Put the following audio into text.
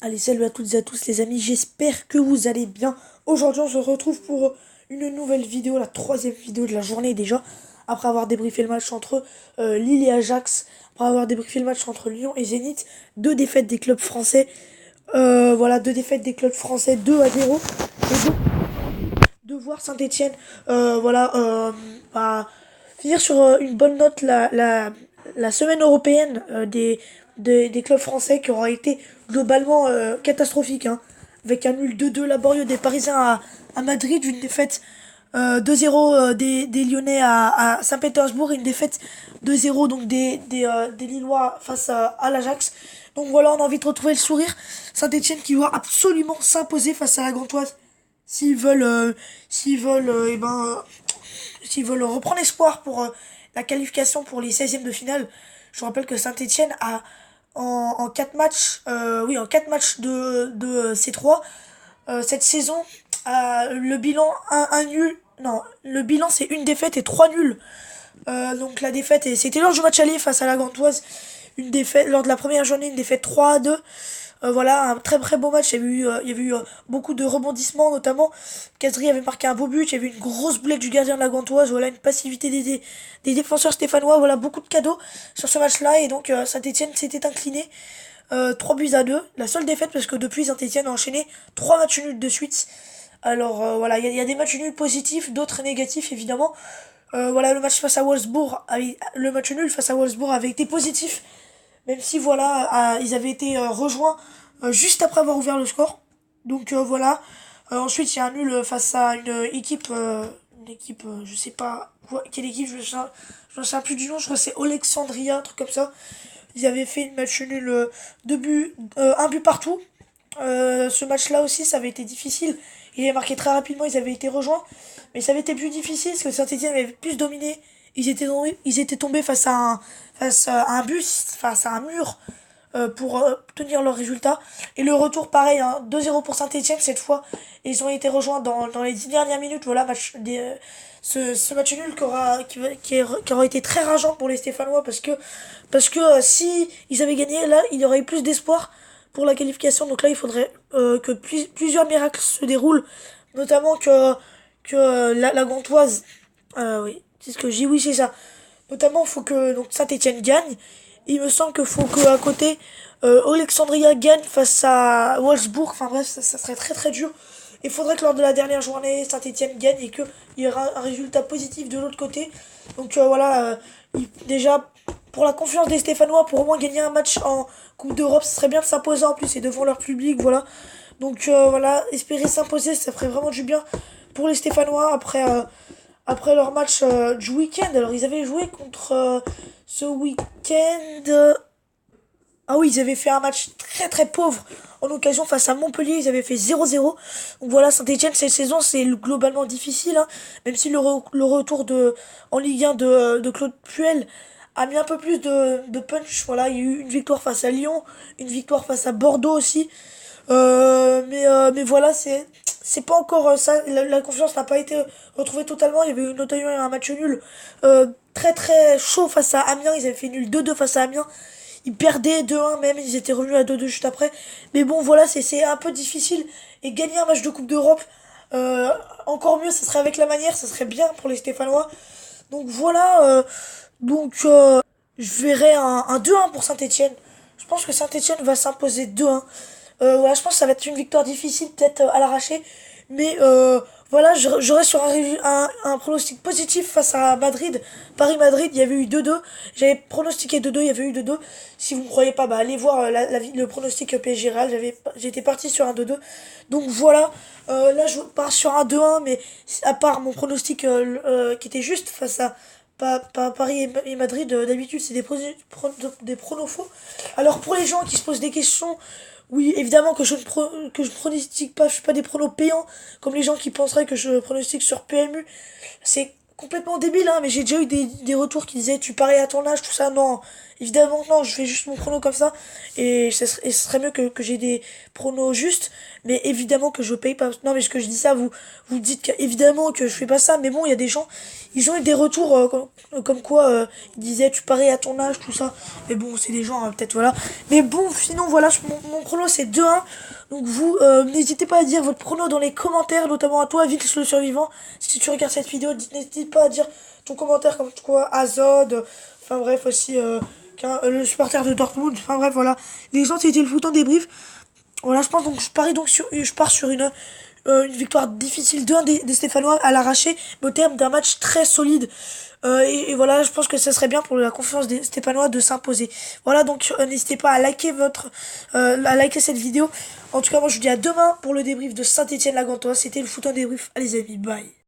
Allez, salut à toutes et à tous les amis, j'espère que vous allez bien. Aujourd'hui, on se retrouve pour une nouvelle vidéo, la troisième vidéo de la journée déjà. Après avoir débriefé le match entre Lille et Ajax, après avoir débriefé le match entre Lyon et Zénith, deux défaites des clubs français. Voilà, deux défaites des clubs français, 2-0. Et de voir Saint-Etienne, bah, finir sur une bonne note la semaine européenne des clubs français qui aura été globalement catastrophique, hein, avec un nul 2-2 laborieux des Parisiens à Madrid, une défaite 2-0 des Lyonnais à Saint-Pétersbourg, une défaite 2-0 donc des Lillois face à l'Ajax. Donc voilà, on a envie de retrouver le sourire. Saint-Etienne qui doit absolument s'imposer face à la Gantoise s'ils veulent, s'ils veulent reprendre espoir pour la qualification pour les 16e de finale. Je vous rappelle que Saint-Etienne a en 4 matchs, en 4 matchs de C3 cette saison, le bilan un nul. Non, le bilan c'est une défaite et 3 nuls. Donc la défaite, et c'était lors du match aller face à la Gantoise, une défaite lors de la première journée, une défaite 3-2. Voilà, un très très beau match. Il y avait eu beaucoup de rebondissements, notamment Kazri avait marqué un beau but. Il y avait une grosse boulette du gardien de la Gantoise. Voilà, une passivité des défenseurs stéphanois. Voilà, beaucoup de cadeaux sur ce match-là. Et donc Saint-Etienne s'était incliné 3 buts à 2. La seule défaite parce que depuis Saint-Etienne a enchaîné 3 matchs nuls de suite. Alors voilà, il y a des matchs nuls positifs, d'autres négatifs évidemment. Voilà, le match nul face à Wolfsburg avait été positif, même si voilà, ils avaient été rejoints juste après avoir ouvert le score. Donc voilà. Ensuite, il y a un nul face à je sais pas quelle équipe, je ne sais plus du nom, je crois que c'est Alexandria, un truc comme ça. Ils avaient fait une match nul, un but partout. Ce match-là aussi, ça avait été difficile. Il avait marqué très rapidement, ils avaient été rejoints. Mais ça avait été plus difficile parce que Saint-Etienne avait plus dominé. Ils étaient tombés face à un bus, face à un mur pour tenir leur résultat. Et le retour, pareil, hein, 2-0 pour Saint-Etienne cette fois. Et ils ont été rejoints dans les 10 dernières minutes. Voilà, ce match nul qui aura été très rageant pour les Stéphanois parce que si ils avaient gagné, là, il y aurait eu plus d'espoir pour la qualification. Donc là, il faudrait que plusieurs miracles se déroulent, notamment que la Gantoise, oui, c'est ce que j'ai, oui, c'est ça. Notamment, il faut que donc Saint-Etienne gagne. Il me semble qu'il faut que à côté, Alexandria gagne face à Wolfsburg. Enfin bref, ça serait très très dur. Il faudrait que lors de la dernière journée, Saint-Etienne gagne et qu'il y aura un résultat positif de l'autre côté. Donc voilà, déjà, pour la confiance des Stéphanois, pour au moins gagner un match en Coupe d'Europe, ce serait bien de s'imposer en plus et devant leur public, voilà. Donc voilà, espérer s'imposer, ça ferait vraiment du bien pour les Stéphanois après leur match du week-end. Alors ils avaient joué contre ce week-end. Ah oui, ils avaient fait un match très très pauvre en occasion face à Montpellier. Ils avaient fait 0-0. Donc voilà, Saint-Etienne, cette saison, c'est globalement difficile, hein. Même si le retour en Ligue 1 de Claude Puel a mis un peu plus de punch. Voilà, il y a eu une victoire face à Lyon, une victoire face à Bordeaux aussi. Mais voilà, c'est pas encore ça. La confiance n'a pas été retrouvée totalement. Il y avait eu notamment un match nul très très chaud face à Amiens. Ils avaient fait nul 2-2 face à Amiens. Ils perdaient 2-1 même. Ils étaient revenus à 2-2 juste après. Mais bon, voilà, c'est un peu difficile. Et gagner un match de Coupe d'Europe, euh, encore mieux, ça serait avec la manière. Ça serait bien pour les Stéphanois. Donc voilà. Je verrais un 2-1 pour Saint-Etienne. Je pense que Saint-Etienne va s'imposer 2-1. Ouais, je pense que ça va être une victoire difficile, peut-être à l'arracher. Mais voilà, j'aurais sur un pronostic positif face à Madrid. Paris-Madrid, il y avait eu 2-2. J'avais pronostiqué 2-2, il y avait eu 2-2. Si vous ne me croyez pas, bah, allez voir le pronostic PSG Real. J'étais parti sur un 2-2. Donc voilà, là je pars sur un 2-1. Mais à part mon pronostic qui était juste face à Paris et Madrid, d'habitude c'est des pronos faux. Alors pour les gens qui se posent des questions, oui, évidemment que je ne pronostique pas, je fais pas des pronos payants, comme les gens qui penseraient que je pronostique sur PMU. C'est complètement débile, hein, mais j'ai déjà eu des retours qui disaient tu paries à ton âge, tout ça. Non, évidemment que non, je fais juste mon prono comme ça. Et ce serait mieux que j'ai des pronos justes, mais évidemment que je paye pas. Non, mais ce que je dis ça, vous dites évidemment que je fais pas ça, mais bon, il y a des gens, ils ont eu des retours comme quoi ils disaient tu paries à ton âge, tout ça. Mais bon, c'est des gens, peut-être, voilà. Mais bon, sinon, voilà, mon prono c'est 2-1. Donc vous, n'hésitez pas à dire votre prono dans les commentaires, notamment à toi, Vix le survivant. Si tu regardes cette vidéo, n'hésite pas à dire ton commentaire comme quoi Azod, enfin bref aussi le supporter de Dortmund, enfin bref voilà. Les gens c'était le foot en débrief. Voilà, je pense donc je pars sur une victoire difficile 2-1 des Stéphanois à l'arraché, mais au terme d'un match très solide. Et voilà, je pense que ce serait bien pour la confiance des Stéphanois de s'imposer. Voilà, donc n'hésitez pas à liker à liker cette vidéo. En tout cas, moi je vous dis à demain pour le débrief de Saint-Étienne-la-Gantoise. C'était le foot en débrief. Allez les amis, bye.